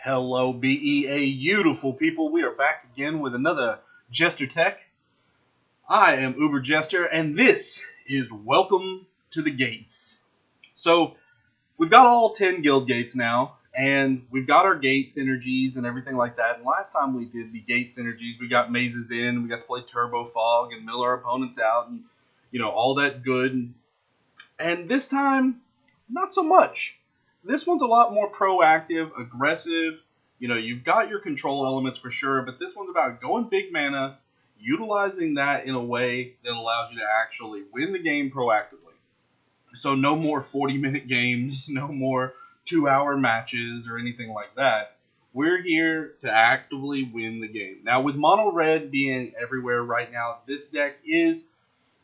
Hello, BEA beautiful people. We are back again with another Jester Tech. I am Uber Jester, and this is Welcome to the Gates. So, we've got all 10 guild gates now, and we've got our gate synergies and everything like that. And last time we did the gate synergies, we got mazes in, we got to play Turbo Fog and mill our opponents out, and all that good. And this time, not so much. This one's a lot more proactive, aggressive. You've got your control elements for sure, but this one's about going big mana, utilizing that in a way that allows you to actually win the game proactively. So no more 40-minute games, no more 2-hour matches or anything like that. We're here to actively win the game. Now, with mono red being everywhere right now, this deck is,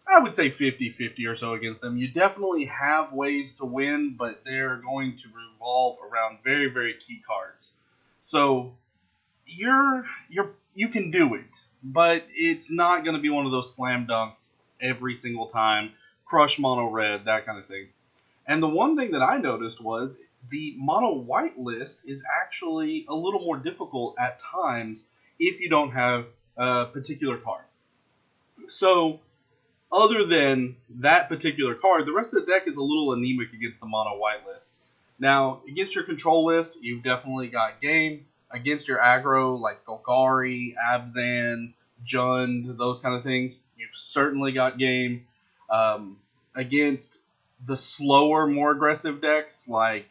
I would say, 50-50 or so against them. You definitely have ways to win, but they're going to revolve around very, very key cards. So you can do it, but it's not going to be one of those slam dunks every single time, crush mono red, that kind of thing. And the one thing that I noticed was the mono white list is actually a little more difficult at times if you don't have a particular card. So other than that particular card, the rest of the deck is a little anemic against the mono white list. Now, against your control list, you've definitely got game. Against your aggro, like Golgari, Abzan, Jund, those kind of things, you've certainly got game. Against the slower, more aggressive decks, like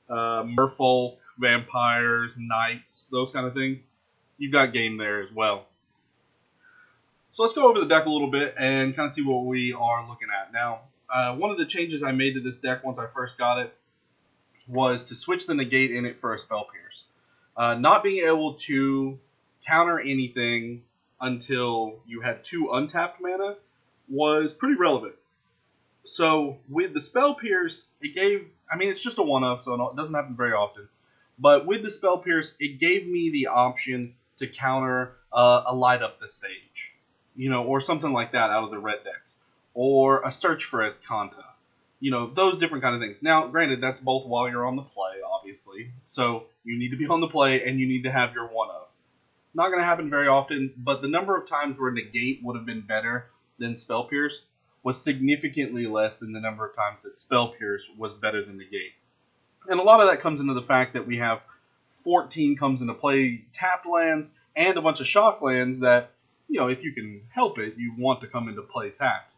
Merfolk, Vampires, Knights, those kind of things, you've got game there as well. So let's go over the deck a little bit and kind of see what we are looking at. Now, one of the changes I made to this deck once I first got it was to switch the negate in it for a Spell Pierce. Not being able to counter anything until you had 2 untapped mana was pretty relevant. So with the Spell Pierce, it's just a one-off, so it doesn't happen very often. But with the Spell Pierce, it gave me the option to counter a Light Up the Stage, or something like that out of the red decks, or a Search for Azcanta. Those different kind of things. Now, granted, that's both while you're on the play, obviously. So you need to be on the play, and you need to have your one-of. Not going to happen very often, but the number of times where Negate would have been better than Spell Pierce was significantly less than the number of times that Spell Pierce was better than Negate. And a lot of that comes into the fact that we have 14 comes into play tapped lands and a bunch of shock lands that, if you can help it, you want to come into play tapped.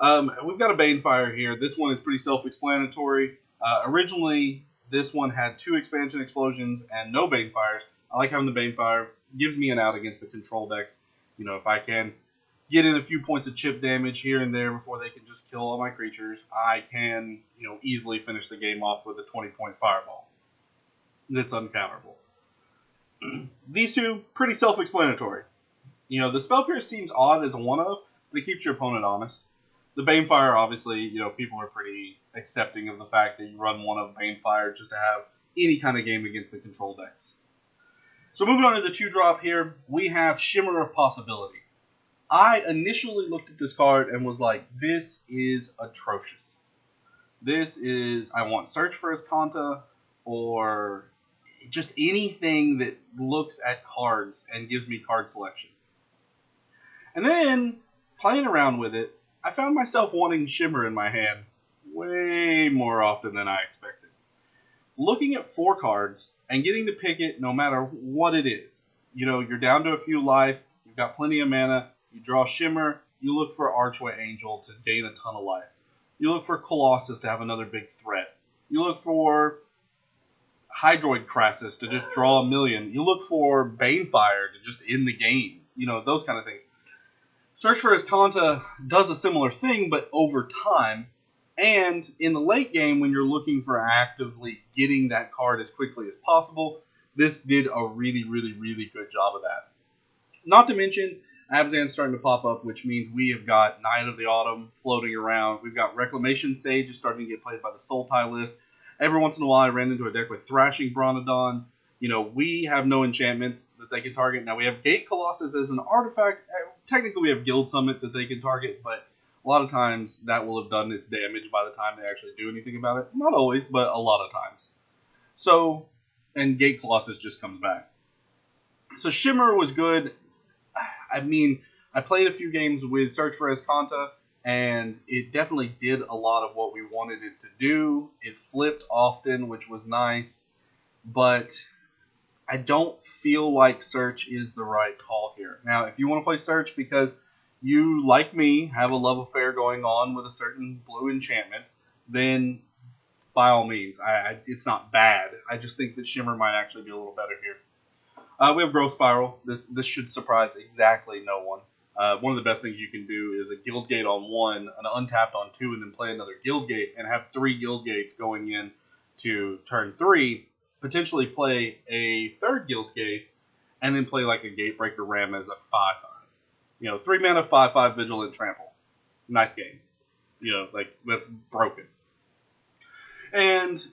We've got a Banefire here. This one is pretty self-explanatory. Originally, this one had 2 expansion explosions and no Banefires. I like having the Banefire. Gives me an out against the control decks. If I can get in a few points of chip damage here and there before they can just kill all my creatures, I can, easily finish the game off with a 20-point Fireball. That's uncounterable. These two, pretty self-explanatory. The Spell Pierce seems odd as a one-of, but it keeps your opponent honest. The Banefire, obviously, people are pretty accepting of the fact that you run one of Banefire just to have any kind of game against the control decks. So moving on to the 2-drop here, we have Shimmer of Possibility. I initially looked at this card and was like, this is atrocious. I want Search for Azcanta, or just anything that looks at cards and gives me card selection. And then, playing around with it, I found myself wanting Shimmer in my hand way more often than I expected. Looking at 4 cards and getting to pick it no matter what it is. You're down to a few life, you've got plenty of mana, you draw Shimmer, you look for Archway Angel to gain a ton of life. You look for Colossus to have another big threat. You look for Hydroid Crassus to just draw a million. You look for Banefire to just end the game. Those kind of things. Search for Azcanta does a similar thing, but over time. And in the late game, when you're looking for actively getting that card as quickly as possible, this did a really, really, really good job of that. Not to mention, Abzan's starting to pop up, which means we have got Knight of the Autumn floating around. We've got Reclamation Sage is starting to get played by the Soul Tie list. Every once in a while, I ran into a deck with Thrashing Bronodon. We have no enchantments that they can target. Now, we have Gate Colossus as an artifact. Technically, we have Guild Summit that they can target, but a lot of times that will have done its damage by the time they actually do anything about it. Not always, but a lot of times. So and Gate Colossus just comes back. So Shimmer was good. I mean, I played a few games with Search for Escanta, and it definitely did a lot of what we wanted it to do. It flipped often, which was nice, but I don't feel like Search is the right call here. Now, if you want to play Search because you, like me, have a love affair going on with a certain blue enchantment, then by all means, it's not bad. I just think that Shimmer might actually be a little better here. We have Growth Spiral. This should surprise exactly no one. One of the best things you can do is a Guild Gate on 1, an Untapped on 2, and then play another Guild Gate and have 3 Guild Gates going in to turn 3. Potentially play a 3rd Guild Gate and then play like a Gatebreaker Ram as a 5/5. 3 mana, 5/5 Vigilant Trample. Nice game. That's broken. And,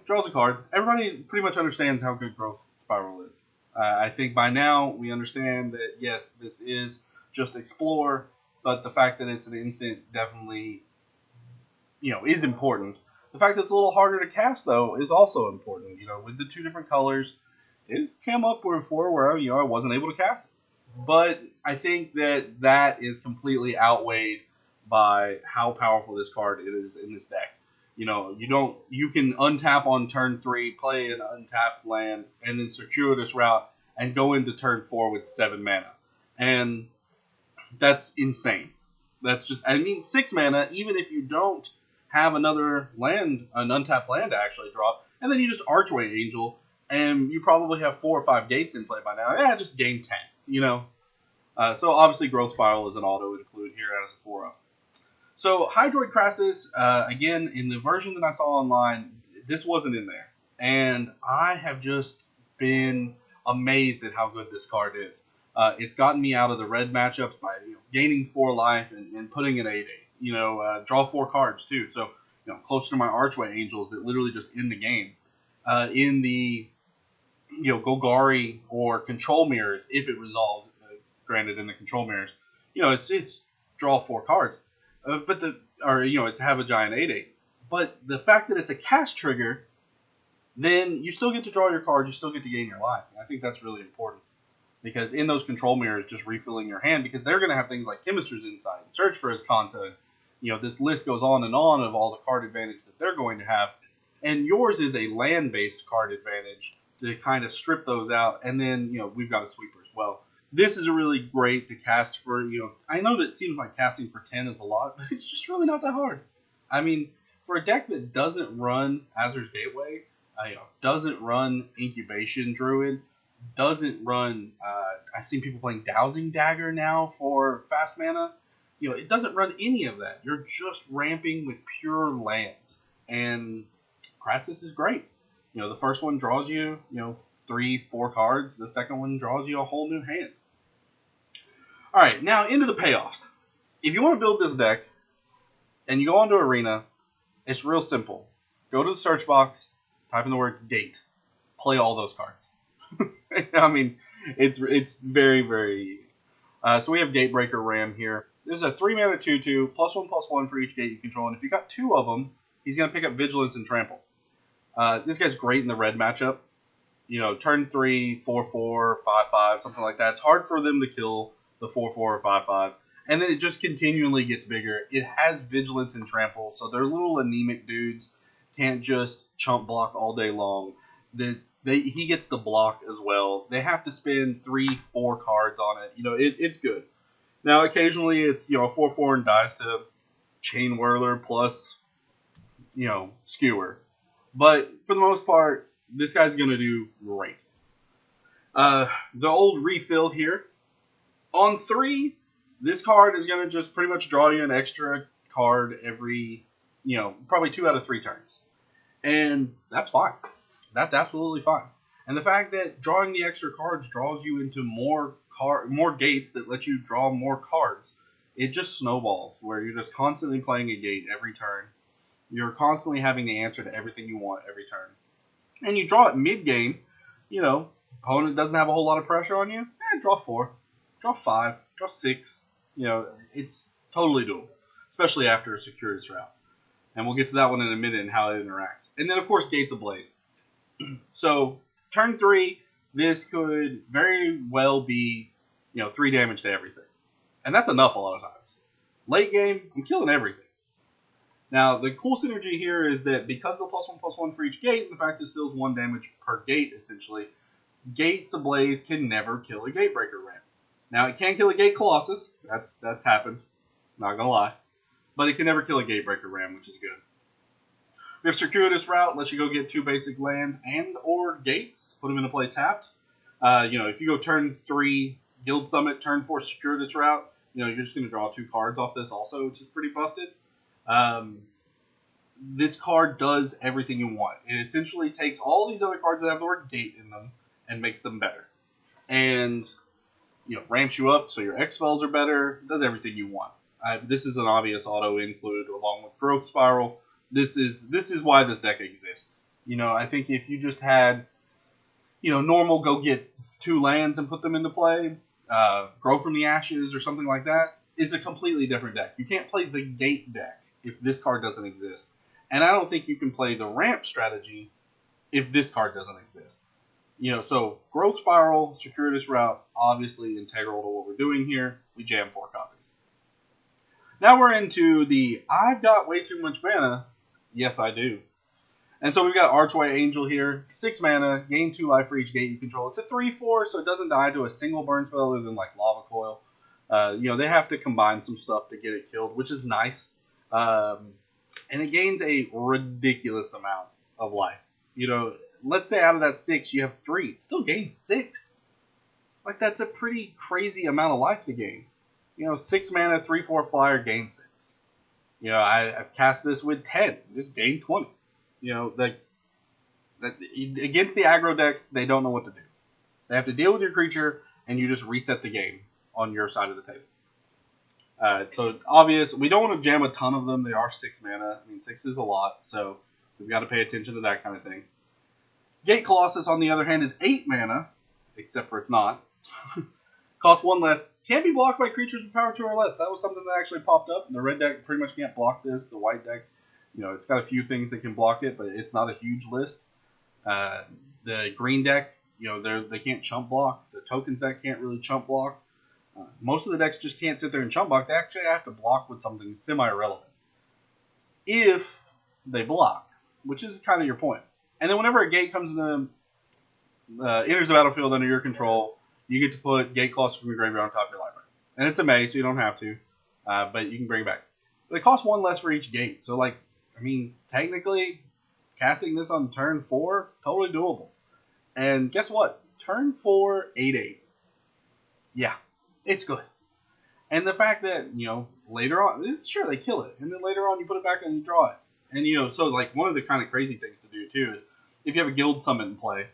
draws a card. Everybody pretty much understands how good Growth Spiral is. I think by now we understand that, yes, this is just Explore, but the fact that it's an instant definitely, is important. The fact that it's a little harder to cast, though, is also important. With the 2 different colors, it's come up before where, I wasn't able to cast it. But I think that is completely outweighed by how powerful this card is in this deck. You can untap on turn 3, play an untapped land, and then circuitous route and go into turn 4 with 7 mana. And that's insane. That's just, 6 mana, even if you don't have another land, an untapped land to actually drop, and then you just Archway Angel, and you probably have 4 or 5 gates in play by now. Just gain 10, So obviously Growth Spiral is an auto include here as a 4-up. So Hydroid Crassus, again, in the version that I saw online, this wasn't in there. And I have just been amazed at how good this card is. It's gotten me out of the red matchups by gaining 4 life and putting an 8/8. Draw 4 cards too. So close to my Archway Angels that literally just end the game. In the Golgari or Control Mirrors, if it resolves, granted in the Control Mirrors, it's draw 4 cards. It's have a giant 8/8. But the fact that it's a cast trigger, then you still get to draw your cards, you still get to gain your life. And I think that's really important. Because in those Control Mirrors, just refilling your hand, because they're going to have things like Chemister's Insight, Search for Escanta. This list goes on and on of all the card advantage that they're going to have. And yours is a land-based card advantage to kind of strip those out. And then, we've got a sweeper as well. This is really great to cast for, I know that it seems like casting for 10 is a lot, but it's just really not that hard. For a deck that doesn't run Azur's Gateway, doesn't run Incubation Druid, doesn't run, I've seen people playing Dowsing Dagger now for fast mana. It doesn't run any of that. You're just ramping with pure lands. And Crassus is great. The first one draws you, 3-4 cards. The second one draws you a whole new hand. All right, now into the payoffs. If you want to build this deck and you go onto Arena, it's real simple. Go to the search box, type in the word gate, play all those cards. It's very, very easy. So we have Gatebreaker Ram here. This is a 3-mana 2/2, +1/+1 for each gate you control. And if you got 2 of them, he's going to pick up Vigilance and Trample. This guy's great in the red matchup. Turn 3, 4/4, 5/5, something like that. It's hard for them to kill the 4/4 or 5/5. And then it just continually gets bigger. It has Vigilance and Trample, so they're little anemic dudes. Can't just chump block all day long. He gets the block as well. They have to spend 3-4 cards on it. It's good. Now, occasionally it's, a 4/4 and dies to Chain Whirler plus, Skewer. But for the most part, this guy's going to do great. The old refill here. On 3, this card is going to just pretty much draw you an extra card every, probably 2 out of 3 turns. And that's fine. That's absolutely fine. And the fact that drawing the extra cards draws you into more gates that let you draw more cards, it just snowballs where you're just constantly playing a gate every turn. You're constantly having the answer to everything you want every turn. And you draw it mid-game, opponent doesn't have a whole lot of pressure on you, draw 4, draw 5, draw 6. It's totally doable, especially after a Securities route. And we'll get to that one in a minute and how it interacts. And then, of course, Gates Ablaze. So, turn 3, this could very well be, 3 damage to everything. And that's enough a lot of times. Late game, I'm killing everything. Now, the cool synergy here is that because of the +1/+1 for each gate, and the fact that it deals 1 damage per gate, essentially, Gates Ablaze can never kill a Gatebreaker Ram. Now, it can kill a Gate Colossus. That's happened. Not going to lie. But it can never kill a Gatebreaker Ram, which is good. We have Circuitous Route, lets you go get 2 basic lands and or gates. Put them into play tapped. If you go turn 3 Guild Summit, turn 4 Circuitous Route, you're just going to draw 2 cards off this also, which is pretty busted. This card does everything you want. It essentially takes all these other cards that have the word gate in them and makes them better. And, ramps you up so your X spells are better. It does everything you want. This is an obvious auto include along with Growth Spiral. This is why this deck exists. I think if you just had, normal go get 2 lands and put them into play, Grow from the Ashes or something like that, is a completely different deck. You can't play the gate deck if this card doesn't exist. And I don't think you can play the ramp strategy if this card doesn't exist. So Growth Spiral, Circuitous Route, obviously integral to what we're doing here. We jam 4 copies. Now we're into the I've got way too much mana. Yes, I do. And so we've got Archway Angel here. 6 mana, gain 2 life for each gate you control. It's a 3/4, so it doesn't die to a single burn spell other than like Lava Coil. They have to combine some stuff to get it killed, which is nice. And it gains a ridiculous amount of life. Let's say out of that 6, you have 3. It still gains 6. Like, that's a pretty crazy amount of life to gain. 6 mana, 3/4 flyer, gain 6. I've cast this with 10. Just gain 20. Against the aggro decks, they don't know what to do. They have to deal with your creature, and you just reset the game on your side of the table. So it's obvious. We don't want to jam a ton of them. They are 6 mana. 6 is a lot, so we've got to pay attention to that kind of thing. Gate Colossus, on the other hand, is 8 mana, except for it's not. Costs 1 less. Can't be blocked by creatures with power 2 or less. That was something that actually popped up. The red deck pretty much can't block this. The white deck, it's got a few things that can block it, but it's not a huge list. The green deck, they can't chump block. The token set can't really chump block. Most of the decks just can't sit there and chump block. They actually have to block with something semi-irrelevant. If they block, which is kind of your point. And then whenever a gate comes in enters the battlefield under your control, you get to put Gate Colossus from your graveyard on top of your library. And it's a May, so you don't have to, but you can bring it back. But it costs 1 less for each gate. So, technically, casting this on turn 4, totally doable. And guess what? Turn 4, 8/8. Yeah, it's good. And the fact that, later on, sure, they kill it. And then later on, you put it back and you draw it. And, so, one of the kind of crazy things to do, too, is if you have a Guild Summit in play,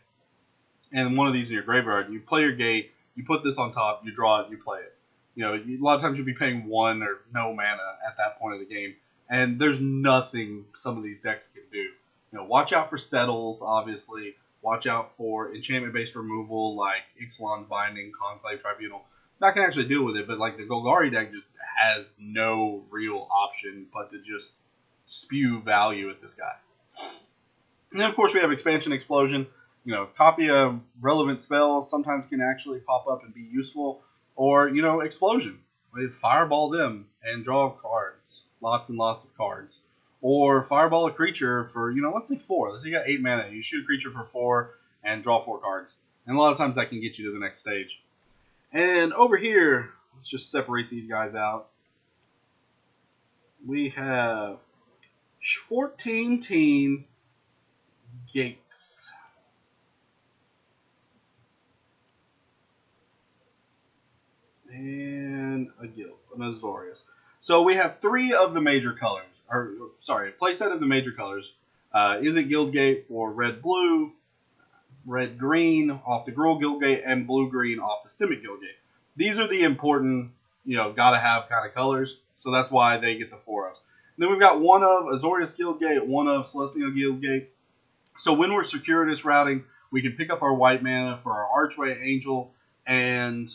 and one of these in your graveyard, you play your gate, you put this on top, you draw it, you play it. A lot of times you'll be paying 1 or no mana at that point of the game, and there's nothing some of these decks can do. Watch out for Settles, obviously. Watch out for enchantment-based removal like Ixalan's Binding, Conclave Tribunal. Not going to actually deal with it, but the Golgari deck just has no real option but to just spew value at this guy. And then, of course, we have Expansion Explosion. Copy a relevant spell sometimes can actually pop up and be useful. Or, Explosion. Fireball them and draw cards. Lots and lots of cards. Or Fireball a creature for, let's say 4. Let's say you got 8 mana. You shoot a creature for 4 and draw 4 cards. And a lot of times that can get you to the next stage. And over here, let's just separate these guys out. We have 14 teen gates. And a guild, an Azorius. So we have 3 of the major colors, a playset of the major colors. Is it Guildgate for red-blue, red-green off the Gruul Guildgate, and blue-green off the Simic Guildgate. These are the important, gotta-have kind of colors, so that's why they get the 4 of. Then we've got 1 of Azorius Guildgate, 1 of Celestial Guildgate. So when we're Circuitous routing, we can pick up our white mana for our Archway Angel, and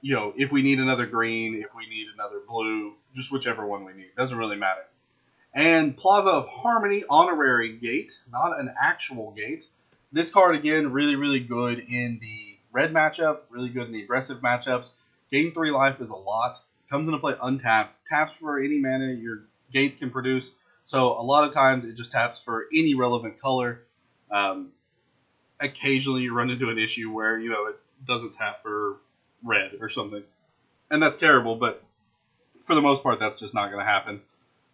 if we need another green, if we need another blue, just whichever one we need. Doesn't really matter. And Plaza of Harmony, honorary gate, not an actual gate. This card, again, really, really good in the red matchup, really good in the aggressive matchups. Gain 3 life is a lot. Comes into play untapped. Taps for any mana your Gates can produce. So a lot of times it just taps for any relevant color. Occasionally you run into an issue where, it doesn't tap for red or something. And that's terrible, but for the most part, that's just not going to happen.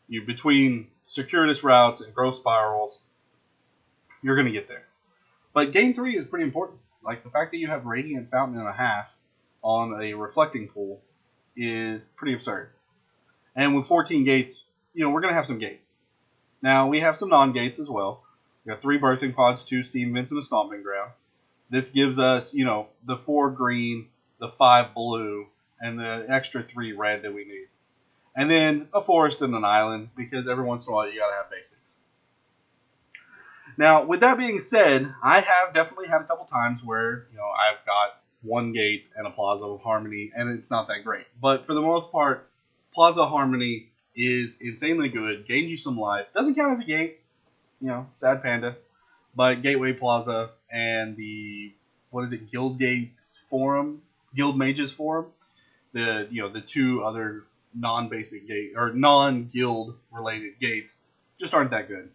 Between circuitous routes and growth spirals, you're going to get there. But gain 3 is pretty important. Like, the fact that you have Radiant Fountain and a half on a reflecting pool is pretty absurd. And with 14 gates, we're going to have some gates. Now, we have some non-gates as well. We got 3 birthing pods, 2 steam vents, and a stomping ground. This gives us, the 4 green, the 5 blue, and the extra 3 red that we need. And then a forest and an island, because every once in a while you got to have basics. Now, with that being said, I have definitely had a couple times where, I've got 1 gate and a Plaza of Harmony, and it's not that great. But for the most part, Plaza of Harmony is insanely good, gains you some life. Doesn't count as a gate, sad panda. But Gateway Plaza and the, Guild Gates Forum, Guild Mages Forum, the 2 other non-basic gate, or non-guild related gates, just aren't that good.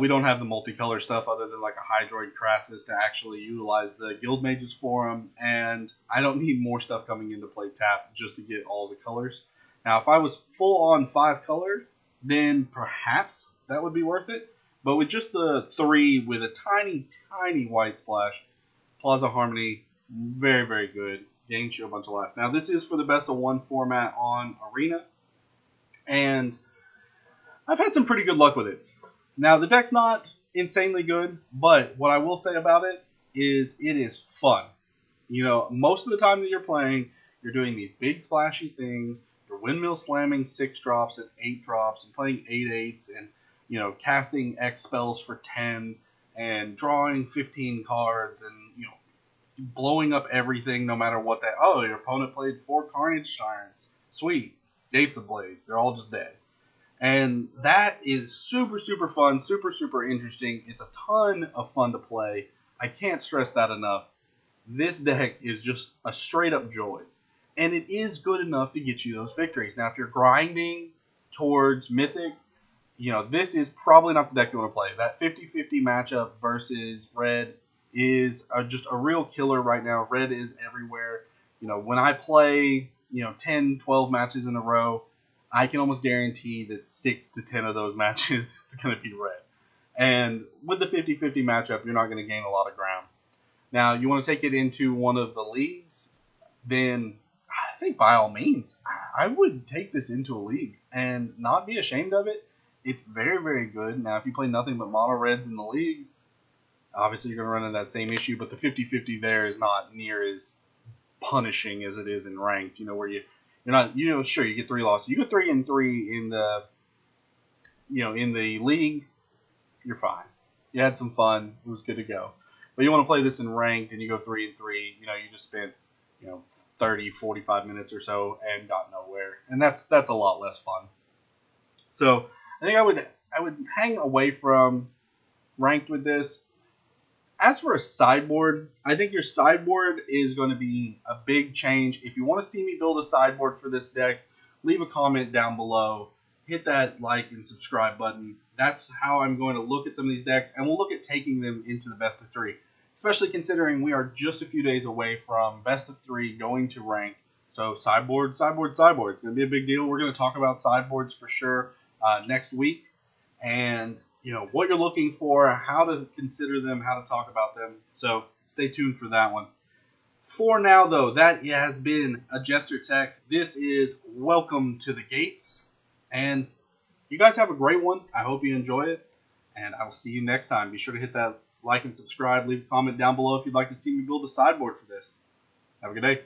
We don't have the multicolor stuff other than like a Hydroid Crassus to actually utilize the Guild Mages Forum, and I don't need more stuff coming into play tap just to get all the colors. Now, if I was full on 5 colored, then perhaps that would be worth it. But with just the 3 with a tiny, tiny white splash, Plaza Harmony, very, very good. Gains you a bunch of life. Now, this is for the best of 1 format on Arena, and I've had some pretty good luck with it. Now, the deck's not insanely good, but what I will say about it is fun. Most of the time that you're playing, you're doing these big splashy things. You're windmill slamming 6 drops and 8 drops and playing 8/8s and, casting X spells for 10 and drawing 15 cards and, blowing up everything no matter what that. Oh, your opponent played 4 Carnage Tyrants. Sweet. Gates ablaze. They're all just dead. And that is super, super fun, super, super interesting. It's a ton of fun to play. I can't stress that enough. This deck is just a straight up joy. And it is good enough to get you those victories. Now, if you're grinding towards Mythic, this is probably not the deck you want to play. That 50-50 matchup versus Red is just a real killer right now. Red is everywhere. When I play, 10, 12 matches in a row, I can almost guarantee that 6 to 10 of those matches is going to be red. And with the 50-50 matchup, you're not going to gain a lot of ground. Now, you want to take it into one of the leagues, then I think by all means, I would take this into a league and not be ashamed of it. It's very, very good. Now, if you play nothing but mono reds in the leagues, obviously you're going to run into that same issue, but the 50-50 there is not near as punishing as it is in ranked, where you're not, sure, you get 3 losses. You get 3-3 in the, in the league, you're fine. You had some fun. It was good to go. But you want to play this in ranked and you go 3-3, you just spent, 30, 45 minutes or so and got nowhere. And that's a lot less fun. So I think I would hang away from ranked with this. As for a sideboard, I think your sideboard is going to be a big change. If you want to see me build a sideboard for this deck, leave a comment down below. Hit that like and subscribe button. That's how I'm going to look at some of these decks, and we'll look at taking them into the best of 3. Especially considering we are just a few days away from best of 3 going to ranked. So sideboard, sideboard, sideboard. It's going to be a big deal. We're going to talk about sideboards for sure next week. And what you're looking for, how to consider them, how to talk about them. So stay tuned for that one. For now, though, that has been a Jester Tech. This is Welcome to the Gates. And you guys have a great one. I hope you enjoy it. And I will see you next time. Be sure to hit that like and subscribe. Leave a comment down below if you'd like to see me build a sideboard for this. Have a good day.